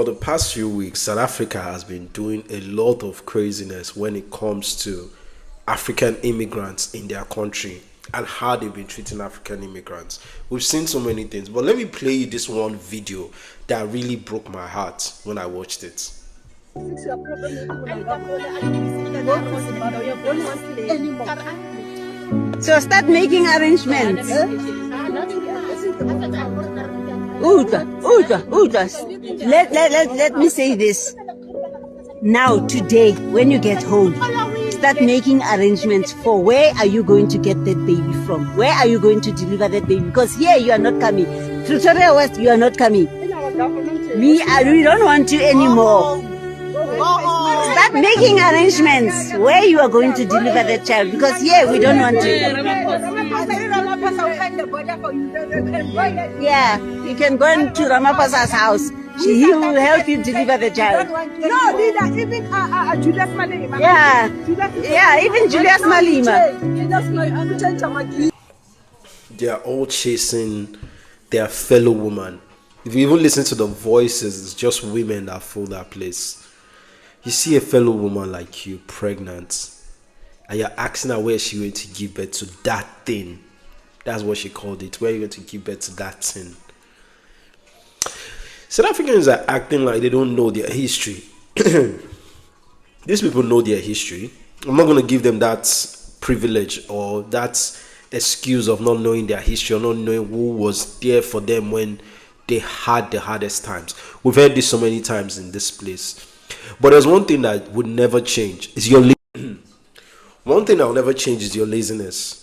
For the past few weeks, South Africa has been doing a lot of craziness when it comes to African immigrants in their country and how they've been treating African immigrants. We've seen so many things, but let me play you this one video that really broke my heart when I watched it. So start making arrangements. Let me say this. Now, today, when you get home, start making arrangements for where are you going to get that baby from? Where are you going to deliver that baby? Because here you are not coming. Pretoria West, you are not coming. We don't want you anymore. Start making arrangements where you are going to deliver that child, because here we don't want you. Yeah, you can go into Ramaphosa's house. He will help you deliver the child. No, even Julius Malema. Yeah, even Julius Malema. They are all chasing their fellow woman. If you even listen to the voices, it's just women that fill that place. You see a fellow woman like you pregnant, and you're asking her where she's going to give birth to that thing. That's what she called it. Where are you going to give birth to that thing? South Africans are acting like they don't know their history. These people know their history. I'm not going to give them that privilege or that excuse of not knowing their history or not knowing who was there for them when they had the hardest times. We've heard this so many times in this place. But there's one thing that would never change is your one thing that will never change is your laziness.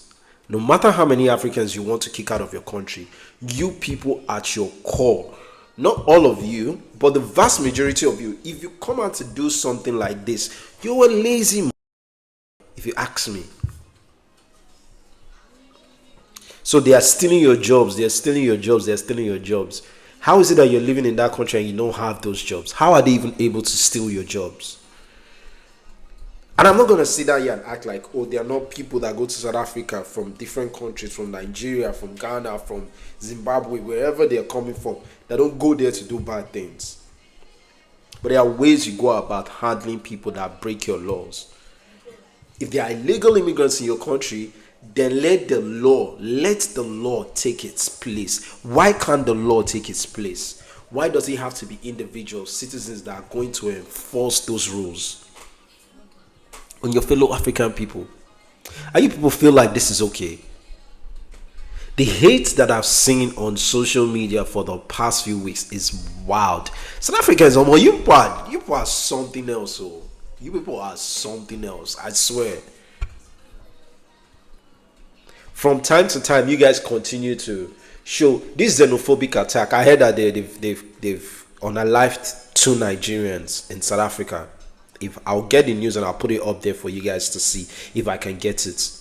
No matter how many Africans you want to kick out of your country, you people at your core, not all of you, but the vast majority of you, if you come out to do something like this, you're a lazy if you ask me. So they are stealing your jobs, they're stealing your jobs, they're stealing your jobs. How is it that you're living in that country and you don't have those jobs? How are they even able to steal your jobs? And I'm not going to sit down here and act like, oh, there are not people that go to South Africa from different countries, from Nigeria, from Ghana, from Zimbabwe, wherever they're coming from, that don't go there to do bad things. But there are ways you go about handling people that break your laws. If there are illegal immigrants in your country, then let the law take its place. Why can't the law take its place? Why does it have to be individual citizens that are going to enforce those rules on your fellow African people? And you people feel like this is okay? The hate that I've seen on social media for the past few weeks is wild. South Africans, you people are something else. Oh. You people are something else, I swear. From time to time, you guys continue to show this xenophobic attack. I heard that they've unalived 2 Nigerians in South Africa. If I'll get the news and I'll put it up there for you guys to see if I can get it.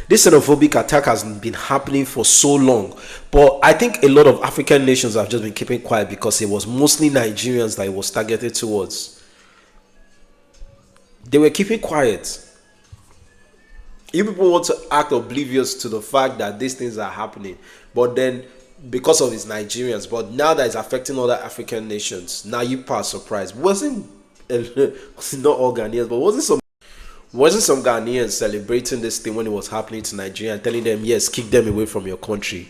This xenophobic attack has been happening for so long, but I think a lot of African nations have just been keeping quiet because it was mostly Nigerians that it was targeted towards. They were keeping quiet. You people want to act oblivious to the fact that these things are happening, but then because of its Nigerians, but now that it's affecting other African nations, now you are surprised. Wasn't not all Ghanaians, but wasn't some Ghanaians celebrating this thing when it was happening to Nigeria and telling them, yes, kick them away from your country.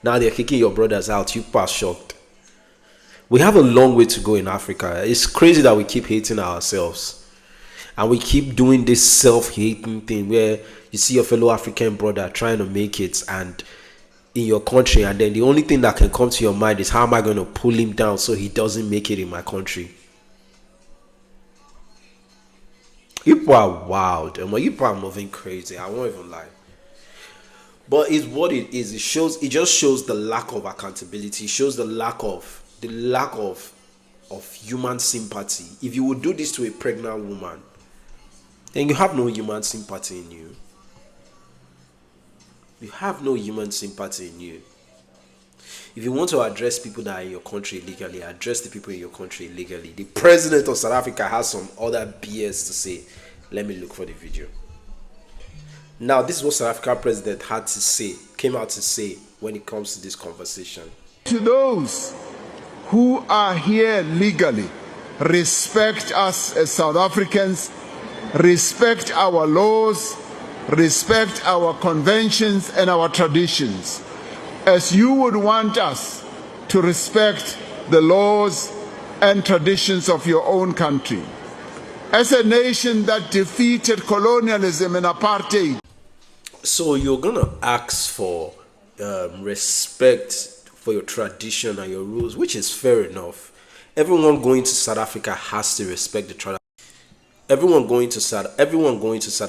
Now they're kicking your brothers out. You are shocked. We have a long way to go in Africa. It's crazy that we keep hating ourselves. And we keep doing this self-hating thing where you see your fellow African brother trying to make it and in your country, and then the only thing that can come to your mind is, how am I going to pull him down so he doesn't make it in my country? People are wild, and you people are moving crazy. I won't even lie. But it's what it is. It just shows the lack of accountability. It shows the lack of human sympathy. If you would do this to a pregnant woman, then you have no human sympathy in you. You have no human sympathy in you. If you want to address people that are in your country illegally, address the people in your country illegally. The president of South Africa has some other BS to say. Let me look for the video. Now, this is what South African president had to say, came out to say when it comes to this conversation. To those who are here legally respect us as South Africans, respect our laws, respect our conventions and our traditions, as you would want us to respect the laws and traditions of your own country. As a nation that defeated colonialism and apartheid. So you're gonna ask for respect for your tradition and your rules, which is fair enough. Everyone going to South Africa has to respect the tradition. Everyone going to South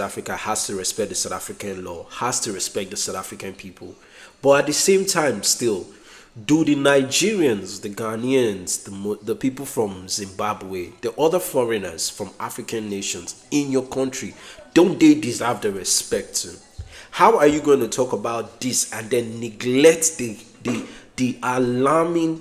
Africa has to respect the South African law, has to respect the South African people. But at the same time, still, do the Nigerians, the Ghanaians, the people from Zimbabwe, the other foreigners from African nations in your country, don't they deserve the respect too? How are you going to talk about this and then neglect the alarming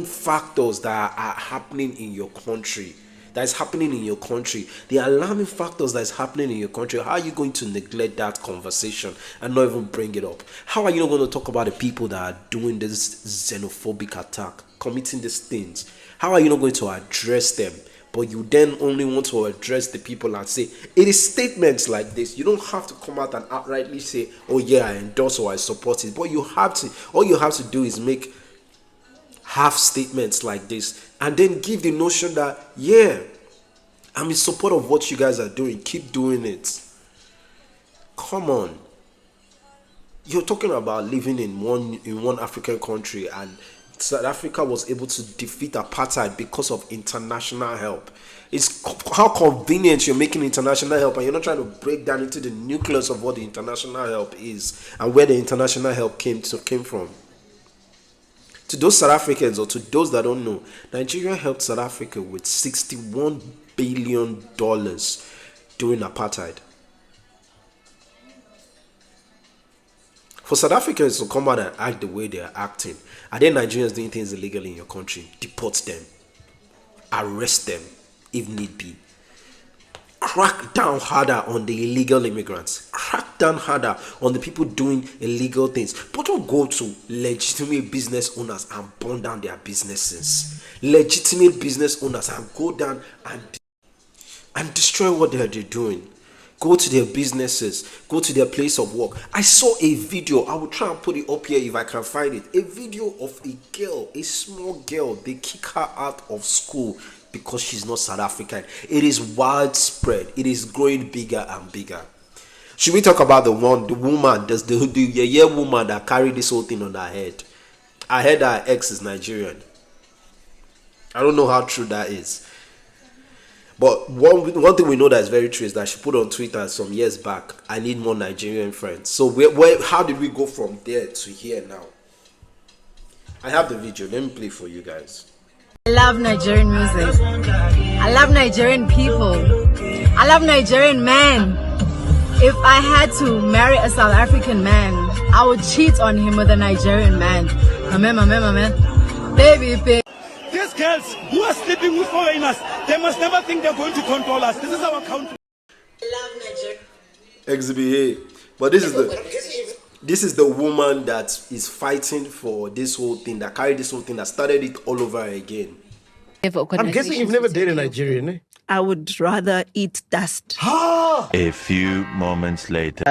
factors that are happening in your country? The alarming factors that is happening in your country. How are you going to neglect that conversation and not even bring it up? How are you not going to talk about the people that are doing this xenophobic attack, committing these things? How are you not going to address them? But you then only want to address the people and say, it is statements like this. You don't have to come out and outrightly say, oh yeah, I endorse or I support it. But all you have to do is make half statements like this and then give the notion that, yeah, I'm in support of what you guys are doing. Keep doing it. Come on. You're talking about living in one African country, and South Africa was able to defeat apartheid because of international help. It's how convenient you're making international help, and you're not trying to break down into the nucleus of what the international help is and where the international help came from. To those South Africans, or to those that don't know, Nigeria helped South Africa with $61 billion during apartheid. For South Africans to come out and act the way they are acting, are there Nigerians doing things illegally in your country? Deport them. Arrest them if need be. Crack down harder on the illegal immigrants. Crack down harder on the people doing illegal things. But don't go to legitimate business owners and burn down their businesses. Legitimate business owners and go down and destroy what they're doing. Go to their businesses. Go to their place of work. I saw a video. I will try and put it up here if I can find it. A video of a girl, a small girl. They kick her out of school because she's not South African. It is widespread. It is growing bigger and bigger. Should we talk about the woman, the woman that carried this whole thing on her head? I heard her ex is Nigerian. I don't know how true that is. But one thing we know that is very true is that she put on Twitter some years back, I need more Nigerian friends. So how did we go from there to here now? I have the video. Let me play for you guys. I love Nigerian music. I love Nigerian people. I love Nigerian men. If I had to marry a South African man, I would cheat on him with a Nigerian man. Amen. Baby. These girls who are sleeping with foreigners, they must never think they're going to control us. This is our country. I love Nigeria. XBA. But this is the woman that is fighting for this whole thing, that carried this whole thing, that started it all over again. I'm guessing you've never dated a Nigerian, eh? I would rather eat dust. A few moments later.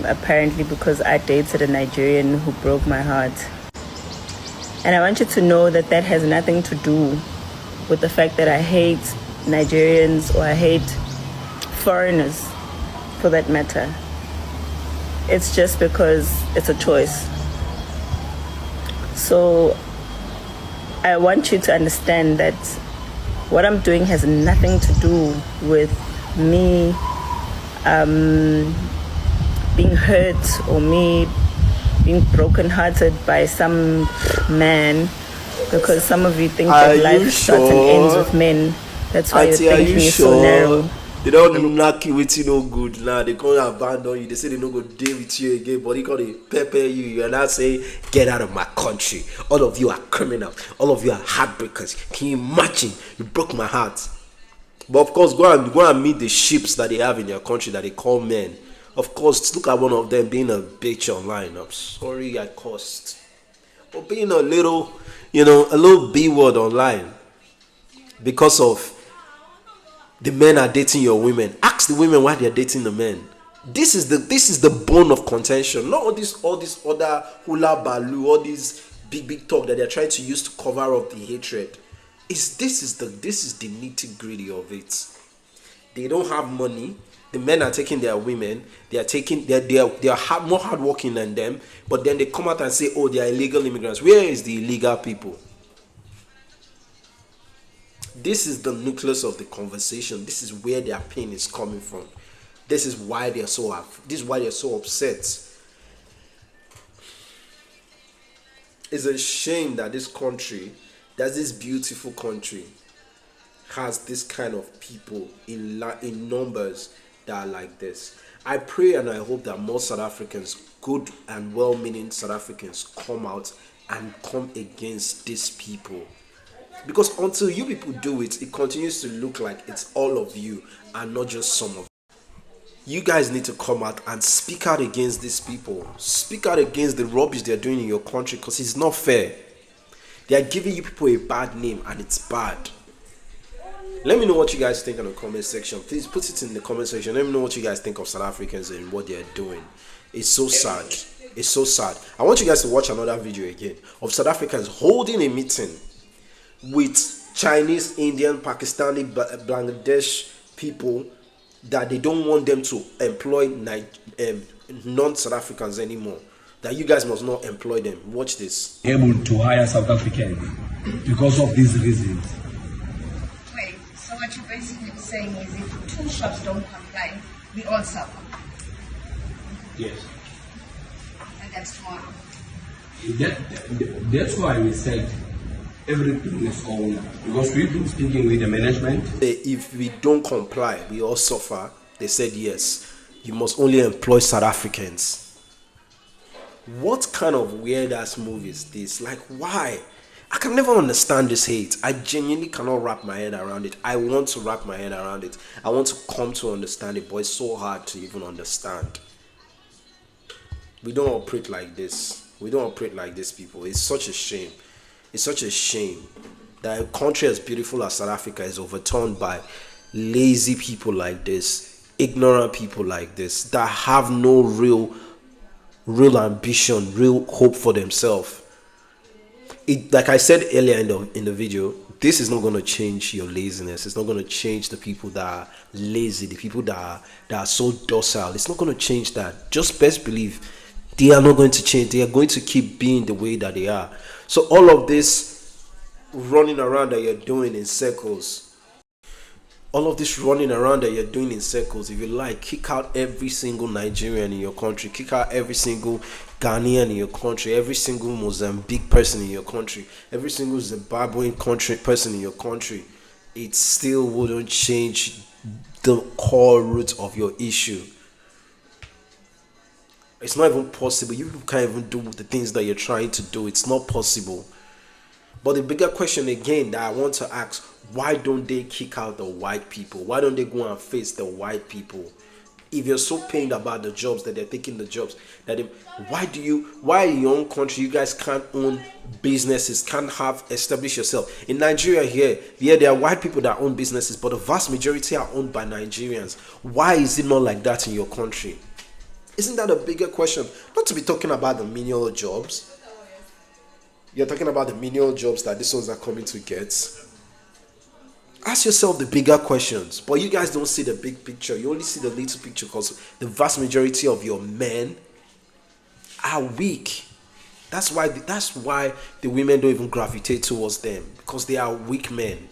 Apparently because I dated a Nigerian who broke my heart. And I want you to know that that has nothing to do with the fact that I hate Nigerians or I hate foreigners, for that matter. It's just because it's a choice. So I want you to understand that what I'm doing has nothing to do with me being hurt or me being brokenhearted by some man, because some of you think that life starts and ends with men. That's why you're thinking you're so narrow. They don't knock you with you no good now. They can't abandon you. They say they don't go deal with you again, but they can't pepper you. You're not saying, get out of my country. All of you are criminals. All of you are heartbreakers. Can you imagine? You broke my heart. But of course, go and meet the ships that they have in your country that they call men. Of course, look at one of them being a bitch online. I'm sorry I cursed. But being a little you know, a little B word online because of the men are dating your women. Ask the women why they are dating the men. This is the bone of contention. Not all this other hula baloo, all these big talk that they're trying to use to cover up the hatred. This is the nitty gritty of it. They don't have money. The men are taking their women. They are more hardworking than them. But then they come out and say, "Oh, they are illegal immigrants." Where is the illegal people? This is the nucleus of the conversation. This is where their pain is coming from. This is why they're so upset. It's a shame that this beautiful country, has this kind of people in numbers that are like this. I pray and I hope that more South Africans, good and well-meaning South Africans, come out and come against these people. Because until you people do it, it continues to look like it's all of you and not just some of you. You guys need to come out and speak out against these people. Speak out against the rubbish they're doing in your country, because it's not fair. They are giving you people a bad name, and it's bad. Let me know what you guys think in the comment section. Please put it in the comment section. Let me know what you guys think of South Africans and what they're doing. It's so sad. It's so sad. I want you guys to watch another video again of South Africans holding a meeting with Chinese, Indian, Pakistani, Bangladesh people that they don't want them to employ non-South Africans anymore. That you guys must not employ them. Watch this. Able to hire South Africans because of these reasons. Wait, so what you're basically saying is if two shops don't comply, we all suffer. Yes. And that's tomorrow. That's why we said everything is on, because we've been speaking with the management. If we don't comply, we all suffer. They said yes, you must only employ South Africans. What kind of weird ass move is this? Like, why? I can never understand this hate. I genuinely cannot wrap my head around it. I want to wrap my head around it. I want to come to understand it, but it's so hard to even understand. We don't operate like this. We don't operate like this, people. It's such a shame. It's such a shame that a country as beautiful as South Africa is overturned by lazy people like this, ignorant people like this, that have no real ambition, real hope for themselves. Like I said earlier in the video, this is not going to change your laziness. It's not going to change the people that are lazy, the people that are so docile. It's not going to change that. Just best believe they are not going to change. They are going to keep being the way that they are. So all of this running around that you're doing in circles, if you like, kick out every single Nigerian in your country, kick out every single Ghanaian in your country, every single Mozambique person in your country, every single Zimbabwean person in your country, it still wouldn't change the core root of your issue. It's not even possible. You can't even do the things that you're trying to do. It's not possible. But the bigger question again that I want to ask, why don't they kick out the white people? Why don't they go and face the white people? If you're so pained about the jobs, that they're taking the jobs, why in your own country you guys can't own businesses, can't establish yourself? In Nigeria here, there are white people that own businesses, but the vast majority are owned by Nigerians. Why is it not like that in your country? Isn't that a bigger question? Not to be talking about the menial jobs. You're talking about the menial jobs that these ones are coming to get. Ask yourself the bigger questions. But you guys don't see the big picture. You only see the little picture because the vast majority of your men are weak. That's why the women don't even gravitate towards them, because they are weak men.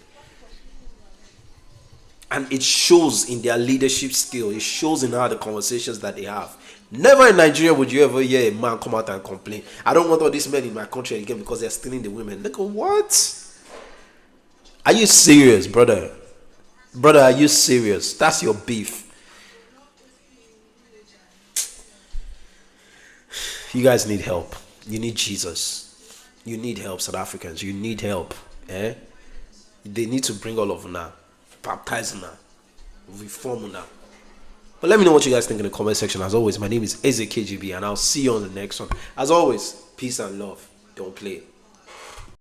And it shows in their leadership skill. It shows in how the conversations that they have. Never in Nigeria would you ever hear a man come out and complain, "I don't want all these men in my country again because they're stealing the women." Look, what? Are you serious, brother? Brother, are you serious? That's your beef. You guys need help. You need Jesus. You need help, South Africans. You need help. They need to bring all of them now. Baptize them now. Reform them now. But let me know what you guys think in the comment section. As always, my name is Eze KGB, and I'll see you on the next one. As always, peace and love. Don't play.